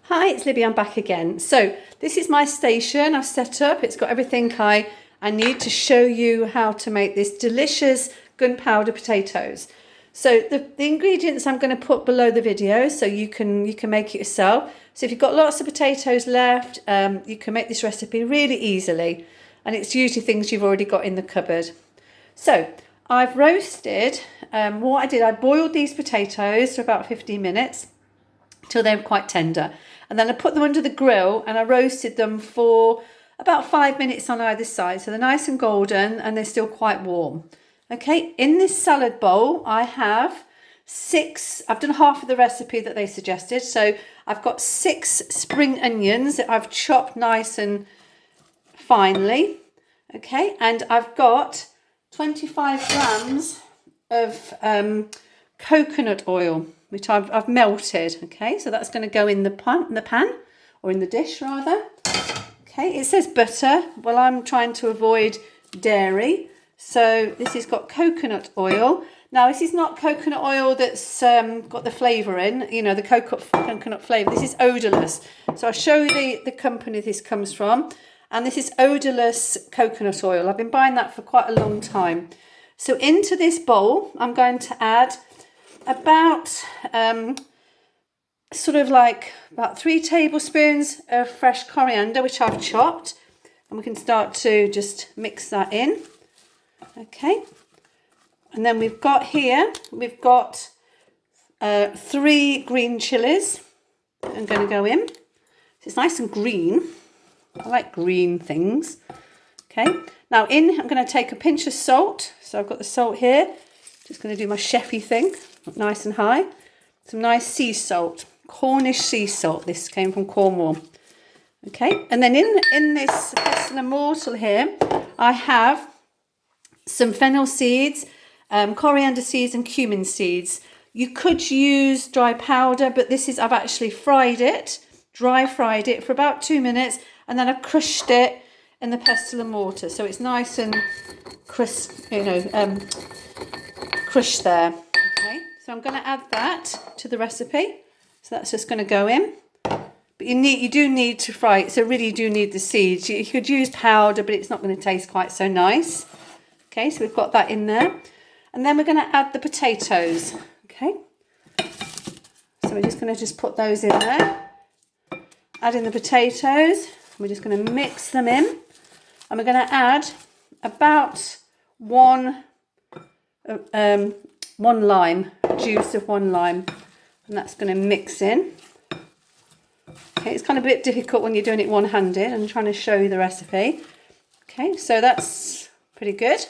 Hi, it's Libby, I'm back again. So this is my station I've set up. It's got everything I need to show you how to make this delicious gunpowder potatoes. So the ingredients I'm going to put below the video so you can make it yourself. So if you've got lots of potatoes left, you can make this recipe really easily. And it's usually things you've already got in the cupboard. So I've roasted, what I did, I boiled these potatoes for about 15 minutes till they were quite tender. And then I put them under the grill and I roasted them for about 5 minutes on either side. So they're nice and golden and they're still quite warm. Okay, in this salad bowl, I have I've done half of the recipe that they suggested. So I've got 6 spring onions that I've chopped nice and finely. Okay, and I've got 25 grams of coconut oil, which I've melted. Okay, so that's going to go in the pan, or in the dish rather. Okay, it says butter. Well, I'm trying to avoid dairy, so this has got coconut oil. Now, this is not coconut oil that's got the flavour in, you know, the coconut flavour. This is odourless. So I'll show you the company this comes from. And this is odourless coconut oil. I've been buying that for quite a long time. So into this bowl, I'm going to add about about 3 tablespoons of fresh coriander, which I've chopped. And we can start to just mix that in. Okay. And then we've got 3 green chilies. I'm going to go in. It's nice and green. I like green things. Okay, now I'm going to take a pinch of salt. So I've got the salt here. Just going to do my chefy thing, nice and high. Some nice sea salt, Cornish sea salt. This came from Cornwall. Okay, and then in this pestle and mortar here, I have some fennel seeds, coriander seeds and cumin seeds. You could use dry powder, but I've actually dry fried it for about 2 minutes. And then I crushed it in the pestle and mortar. So it's nice and crisp, crushed there. Okay, so I'm going to add that to the recipe. So that's just going to go in. But you do need to fry it. So really you do need the seeds. You could use powder, but it's not going to taste quite so nice. Okay, so we've got that in there. And then we're going to add the potatoes. Okay, so we're just going to put those in there. Add in the potatoes. We're just going to mix them in, and we're going to add about one lime, juice of 1 lime, and that's going to mix in. Okay, it's kind of a bit difficult when you're doing it one-handed. I'm trying to show you the recipe. Okay, so that's pretty good.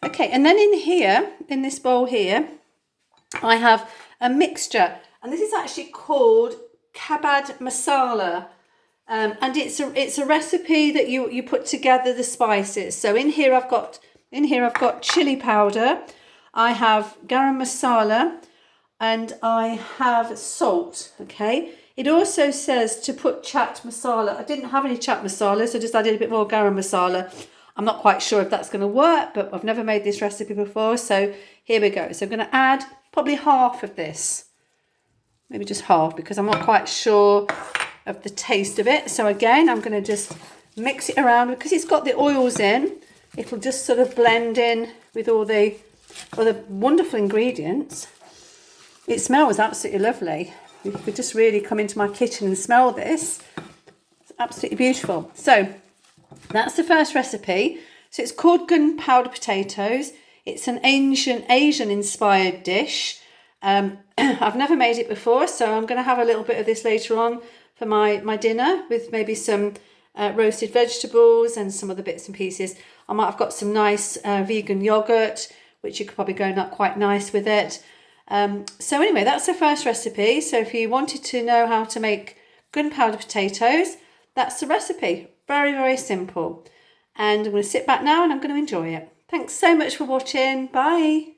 Okay, and then in this bowl here, I have a mixture, and this is actually called kabad masala. And it's a recipe that you put together the spices. So in here I've got chili powder, I have garam masala, and I have salt. Okay. It also says to put chaat masala. I didn't have any chaat masala, so just added a bit more garam masala. I'm not quite sure if that's going to work, but I've never made this recipe before. So here we go. So I'm going to add probably half of this, maybe just half, because I'm not quite sure of the taste of it. So again, I'm going to just mix it around because it's got the oils in. It'll just sort of blend in with all the wonderful ingredients. It smells absolutely lovely. You could just really come into my kitchen and smell this. It's absolutely beautiful. So that's the first recipe. So it's called gunpowder potatoes. It's an Asian inspired dish. I've never made it before, so I'm going to have a little bit of this later on for my dinner, with maybe some roasted vegetables and some other bits and pieces. I've got some nice vegan yogurt, which you could probably go quite nice with it. So anyway, that's the first recipe. So if you wanted to know how to make gunpowder potatoes, that's the recipe. Very, very simple. And I'm going to sit back now and I'm going to enjoy it. Thanks so much for watching. Bye.